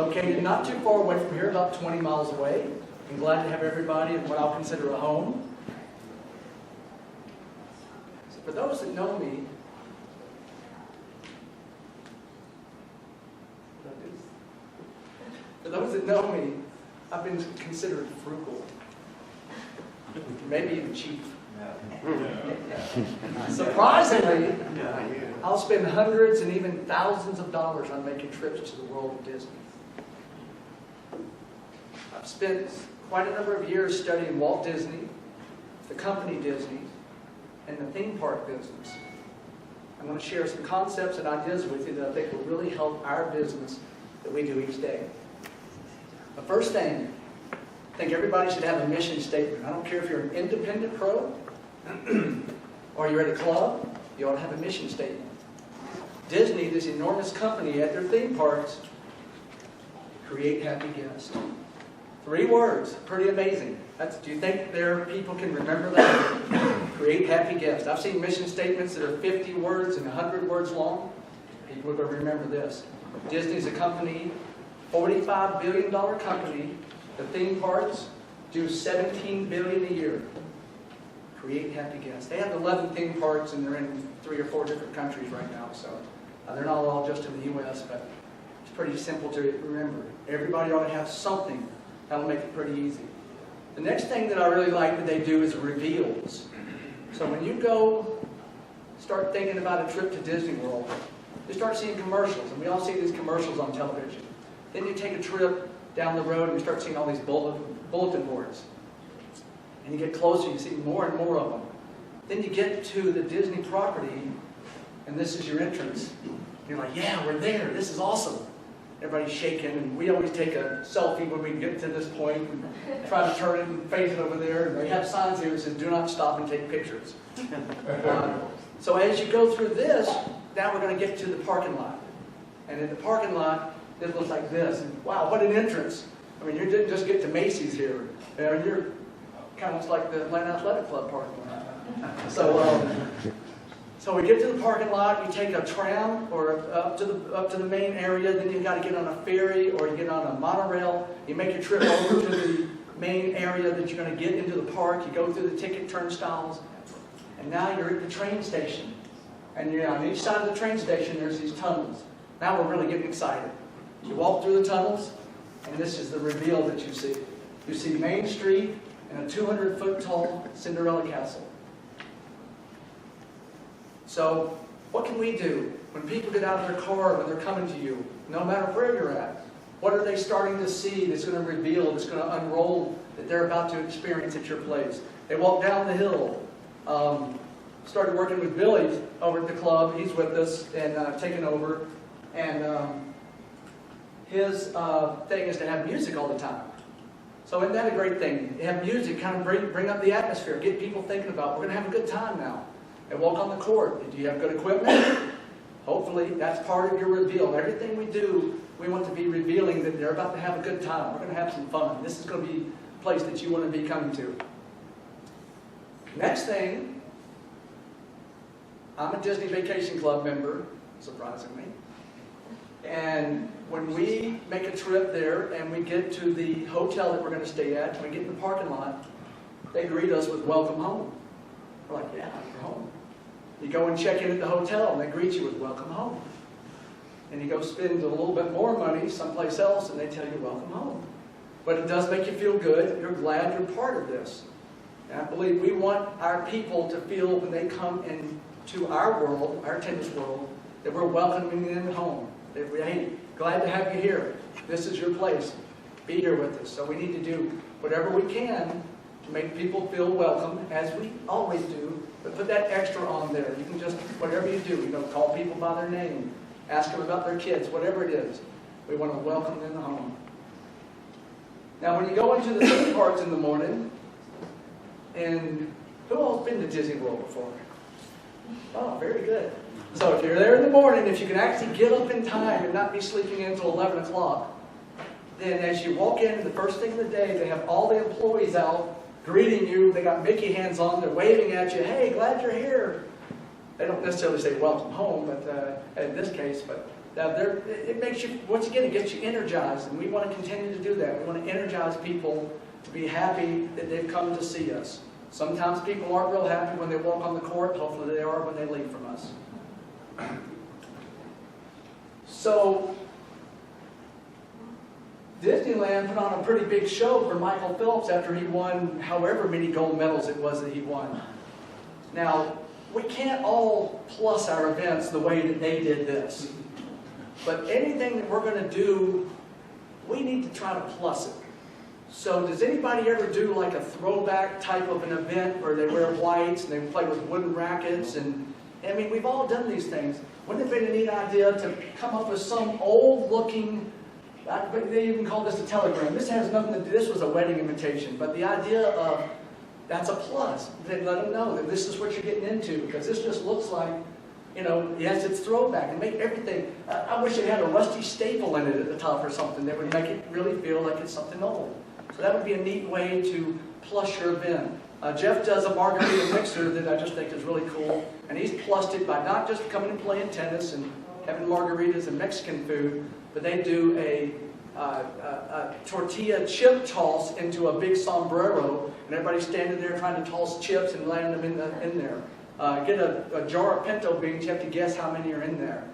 located not too far away from here, about 20 miles away. I'm glad to have everybody in what I'll consider a home. So for those that know me, I've been considered frugal, maybe even cheap. Surprisingly, I'll spend hundreds and even thousands of dollars on making trips to the world of Disney. I've spent quite a number of years studying Walt Disney, the company Disney, and the theme park business. I'm going to share some concepts and ideas with you that I think will really help our business that we do each day. The first thing, I think everybody should have a mission statement. I don't care if you're an independent pro or you're at a club, you ought to have a mission statement. Disney, this enormous company at their theme parks, create happy guests. 3 words, pretty amazing. Do you think their people can remember that? Create happy guests. I've seen mission statements that are 50 words and 100 words long. People are going to remember this. Disney's a company, $45 billion company. The theme parks do $17 billion a year. Create happy guests. They have 11 theme parks and they're in 3 or 4 different countries right now. So they're not all just in the U.S., but it's pretty simple to remember. Everybody ought to have something that'll make it pretty easy. The next thing that I really like that they do is reveals. So when you go start thinking about a trip to Disney World, you start seeing commercials, and we all see these commercials on television. Then you take a trip down the road and you start seeing all these bulletin boards. And you get closer, you see more and more of them. Then you get to the Disney property, and this is your entrance. You're like, yeah, we're there, this is awesome. Everybody's shaking, and we always take a selfie when we get to this point and try to turn it and face it over there. And they have signs here that says, do not stop and take pictures. So as you go through this, now we're going to get to the parking lot. And in the parking lot, it looks like this. And wow, what an entrance. I mean, you didn't just get to Macy's here. You're kind of like the Atlanta Athletic Club parking lot. So we get to the parking lot, you take a tram or up to the main area, then you've got to get on a ferry or you get on a monorail. You make your trip over to the main area that you're going to get into the park. You go through the ticket turnstiles, and now you're at the train station. And you're on each side of the train station, there's these tunnels. Now we're really getting excited. You walk through the tunnels, and this is the reveal that you see. You see Main Street and a 200-foot tall Cinderella castle. So, what can we do when people get out of their car, when they're coming to you, no matter where you're at? What are they starting to see that's going to reveal, that's going to unroll, that they're about to experience at your place? They walk down the hill. Started working with Billy over at the club. He's with us and taking over. And his thing is to have music all the time. So isn't that a great thing? You have music, kind of bring up the atmosphere, get people thinking about, we're going to have a good time now. And walk on the court. Do you have good equipment? Hopefully, that's part of your reveal. Everything we do, we want to be revealing that they're about to have a good time. We're going to have some fun. This is going to be a place that you want to be coming to. Next thing, I'm a Disney Vacation Club member, surprisingly. And when we make a trip there and we get to the hotel that we're going to stay at, and we get in the parking lot, they greet us with welcome home. We're like, yeah, you're home. You go and check in at the hotel, and they greet you with welcome home. And you go spend a little bit more money someplace else, and they tell you welcome home. But it does make you feel good. You're glad you're part of this. And I believe we want our people to feel when they come into our world, our tennis world, that we're welcoming them home. That we're, hey, glad to have you here. This is your place. Be here with us. So we need to do whatever we can to make people feel welcome, as we always do. But put that extra on there. You can just, whatever you do, call people by their name, ask them about their kids, whatever it is. We want to welcome them home. Now, when you go into the theme parks in the morning, and who all's been to Disney World before? Oh, very good. So if you're there in the morning, if you can actually get up in time and not be sleeping in until 11 o'clock, then as you walk in, the first thing of the day, they have all the employees out greeting you. They got Mickey hands on. They're waving at you. Hey, glad you're here. They don't necessarily say welcome home, but in this case, but It makes you, once again, it gets you energized, and we want to continue to do that. We want to energize people to be happy that they've come to see us. Sometimes people aren't real happy when they walk on the court. Hopefully they are when they leave from us. So, Disneyland put on a pretty big show for Michael Phelps after he won however many gold medals it was that he won. Now, we can't all plus our events the way that they did this. But anything that we're going to do, we need to try to plus it. So does anybody ever do like a throwback type of an event where they wear whites and they play with wooden rackets? And I mean, we've all done these things. Wouldn't it have been a neat idea to come up with some old-looking, they even call this a telegram. This has nothing to do, this was a wedding invitation. But the idea of, that's a plus. They let them know that this is what you're getting into, because this just looks like, you know, yes, it's throwback, and make everything, I wish it had a rusty staple in it at the top or something that would make it really feel like it's something old. So that would be a neat way to plus your event. Jeff does a margarita mixer that I just think is really cool, and he's plussed it by not just coming and playing tennis and having margaritas and Mexican food, but they do a tortilla chip toss into a big sombrero, and everybody's standing there trying to toss chips and land them in there. Get a jar of pinto beans, you have to guess how many are in there.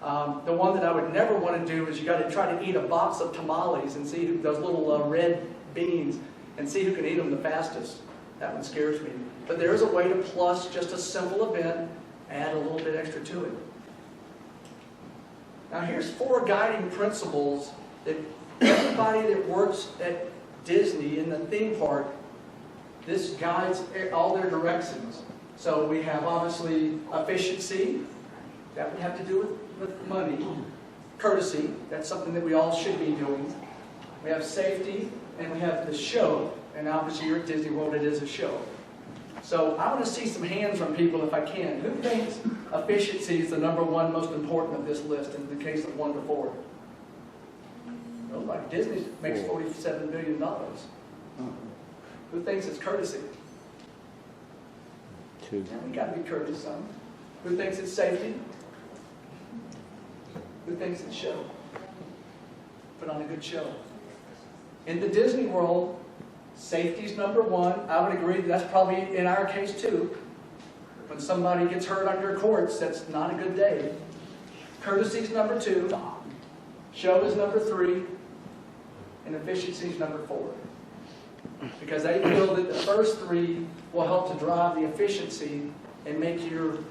The one that I would never want to do is you got to try to eat a box of tamales and see those little red beans and see who can eat them the fastest. That one scares me. But there is a way to plus just a simple event, add a little bit extra to it. Now here's 4 guiding principles that everybody that works at Disney in the theme park, this guides all their directions. So we have obviously efficiency, that would have to do with money. Courtesy, that's something that we all should be doing. We have safety, and we have the show. And obviously you're at Disney World, it is a show. So I want to see some hands from people if I can. Who thinks efficiency is the #1 most important of this list in the case of 1 to 4? Nobody. Disney makes $47 billion. Who thinks it's courtesy? 2. Yeah, we got to be courteous some. Who thinks it's safety? Who thinks it's show? Put on a good show. In the Disney World, safety's #1. I would agree that's probably in our case too. When somebody gets hurt on your courts, that's not a good day. Courtesy's #2. Show is #3. And efficiency's #4. Because they feel that the first 3 will help to drive the efficiency and make you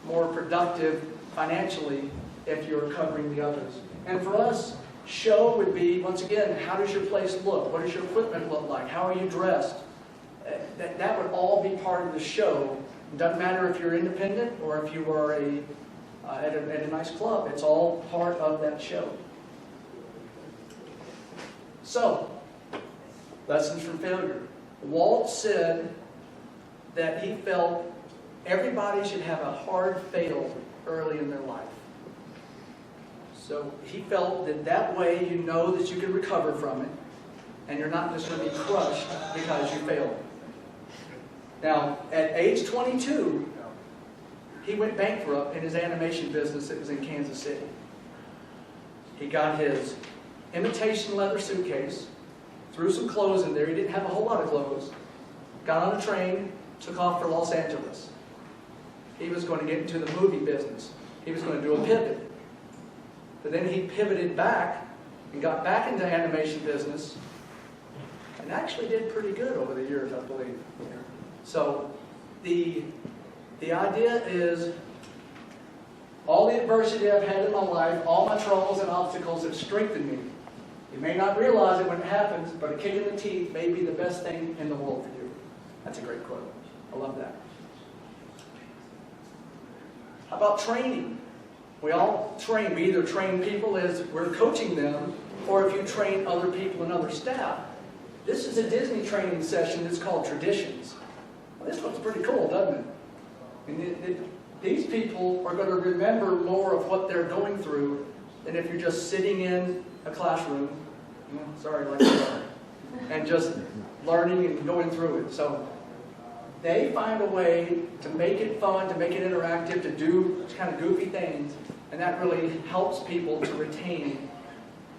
more productive financially if you're covering the others. And for us, show would be, once again, how does your place look? What does your equipment look like? How are you dressed? That would all be part of the show. It doesn't matter if you're independent or if you are at a nice club. It's all part of that show. So, lessons from failure. Walt said that he felt everybody should have a hard fail early in their life. So he felt that way you know that you can recover from it, and you're not just going to be crushed because you failed. Now, at age 22, he went bankrupt in his animation business that was in Kansas City. He got his imitation leather suitcase, threw some clothes in there. He didn't have a whole lot of clothes. Got on a train, took off for Los Angeles. He was going to get into the movie business. He was going to do a pivot. But then he pivoted back and got back into animation business and actually did pretty good over the years, I believe. So the idea is all the adversity I've had in my life, all my troubles and obstacles have strengthened me. You may not realize it when it happens, but a kick in the teeth may be the best thing in the world for you. That's a great quote. I love that. How about training? We all train. We either train people as we're coaching them, or if you train other people and other staff. This is a Disney training session that's called Traditions. Well, this looks pretty cool, doesn't it? And these people are going to remember more of what they're going through than if you're just sitting in a classroom, and just learning and going through it. So they find a way to make it fun, to make it interactive, to do kind of goofy things, And that really helps people to retain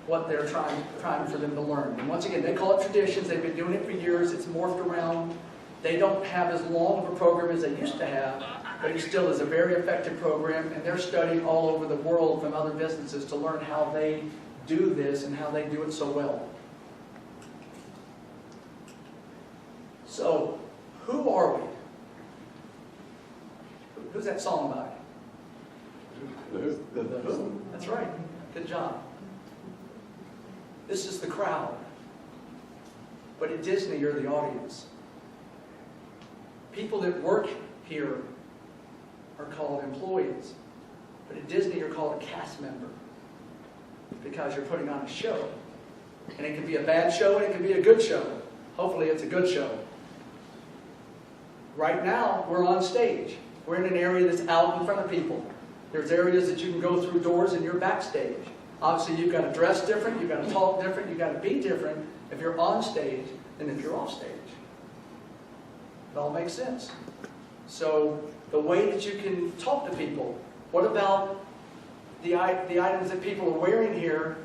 what they're trying for them to learn. And once again, they call it traditions. They've been doing it for years. It's morphed around. They don't have as long of a program as they used to have, but it still is a very effective program, and they're studying all over the world from other businesses to learn how they do this and how they do it so well. So, who are we? Who's that song by? The Who. That's right. Good job. This is the crowd. But at Disney, you're the audience. People that work here are called employees. But at Disney, you're called a cast member. Because you're putting on a show. And it can be a bad show and it can be a good show. Hopefully it's a good show. Right now, we're on stage. We're in an area that's out in front of people. There's areas that you can go through doors and you're backstage. Obviously, you've got to dress different, you've got to talk different, you've got to be different if you're on stage than if you're off stage. It all makes sense. So, the way that you can talk to people. What about the items that people are wearing here?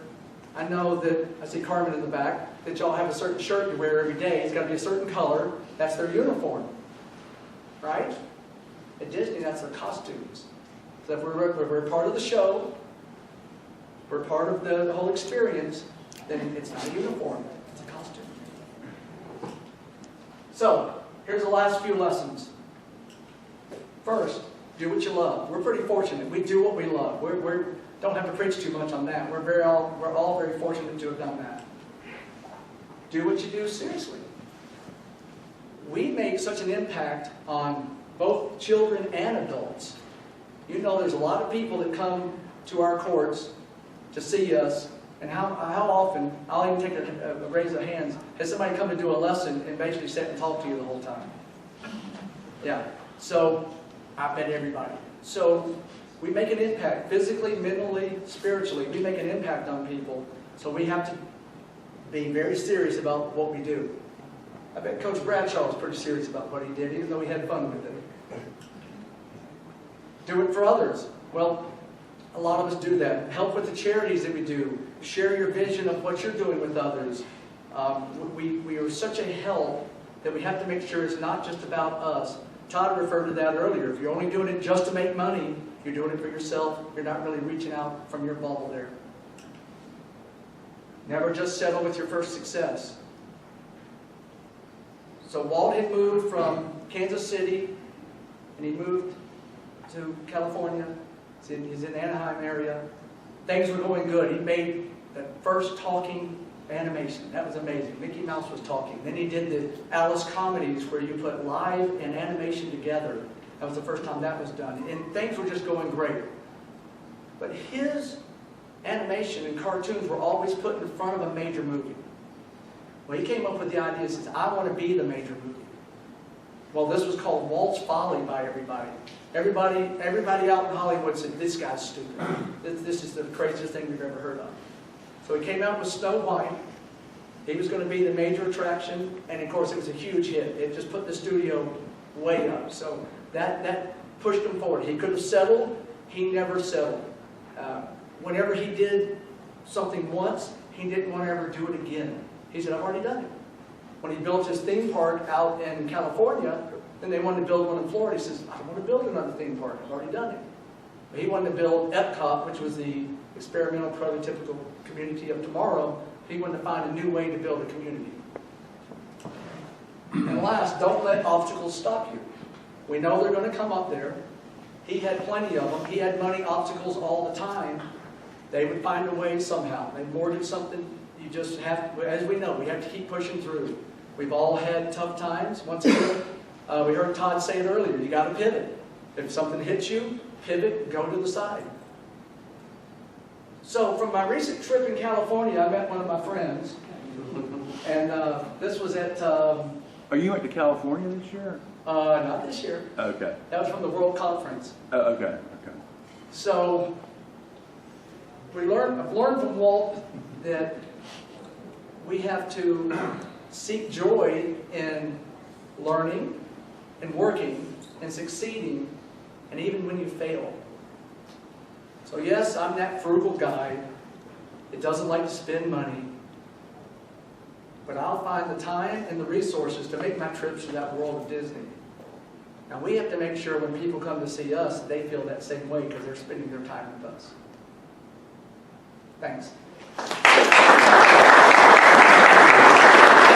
I know that, I see Carmen in the back, that y'all have a certain shirt you wear every day. It's got to be a certain color. That's their uniform. Right? At Disney, that's their costumes. So if we're part of the show, we're part of the whole experience, then it's not a uniform, it's a costume. So, here's the last few lessons. First, do what you love. We're pretty fortunate. We do what we love. We don't have to preach too much on that. We're all very fortunate to have done that. Do what you do seriously. We make such an impact on both children and adults. You know there's a lot of people that come to our courts to see us, and how often, I'll even take a raise of hands, has somebody come to do a lesson and basically sit and talk to you the whole time? Yeah, so I bet everybody. So we make an impact, physically, mentally, spiritually. We make an impact on people, so we have to be very serious about what we do. I bet Coach Bradshaw was pretty serious about what he did, even though he had fun with it. Do it for others. Well, a lot of us do that. Help with the charities that we do. Share your vision of what you're doing with others. We are such a help that we have to make sure it's not just about us. Todd referred to that earlier. If you're only doing it just to make money, you're doing it for yourself. You're not really reaching out from your bubble there. Never just settle with your first success. So Walt had moved from Kansas City, and he moved to California. He's in the Anaheim area. Things were going good. He made the first talking animation. That was amazing. Mickey Mouse was talking. Then he did the Alice comedies where you put live and animation together. That was the first time that was done. And things were just going great. But his animation and cartoons were always put in front of a major movie. Well, he came up with the idea, he says, I want to be the major movie. Well, this was called Walt's Folly by everybody. Everybody out in Hollywood said, this guy's stupid. This is the craziest thing we've ever heard of. So he came out with Snow White. He was going to be the major attraction, and of course it was a huge hit. It just put the studio way up. So that pushed him forward. He could have settled. He never settled. Whenever he did something once, he didn't want to ever do it again. He said, I've already done it. When he built his theme park out in California, then they wanted to build one in Florida. He says, I don't want to build another theme park. I've already done it. But he wanted to build Epcot, which was the experimental prototypical community of tomorrow. He wanted to find a new way to build a community. And last, don't let obstacles stop you. We know they're going to come up there. He had plenty of them. He had money obstacles all the time. They would find a way somehow. They boarded something. You just have, as we know, we have to keep pushing through. We've all had tough times. Once again, we heard Todd say it earlier, you got to pivot. If something hits you, pivot, go to the side. So from my recent trip in California, I met one of my friends. And this was at... Are you went to California this year? Not this year. Okay. That was from the World Conference. Okay. So I've learned from Walt that we have to seek joy in learning and working and succeeding, and even when you fail. So yes, I'm that frugal guy that doesn't like to spend money, but I'll find the time and the resources to make my trips to that world of Disney. Now we have to make sure when people come to see us, they feel that same way because they're spending their time with us. Thanks.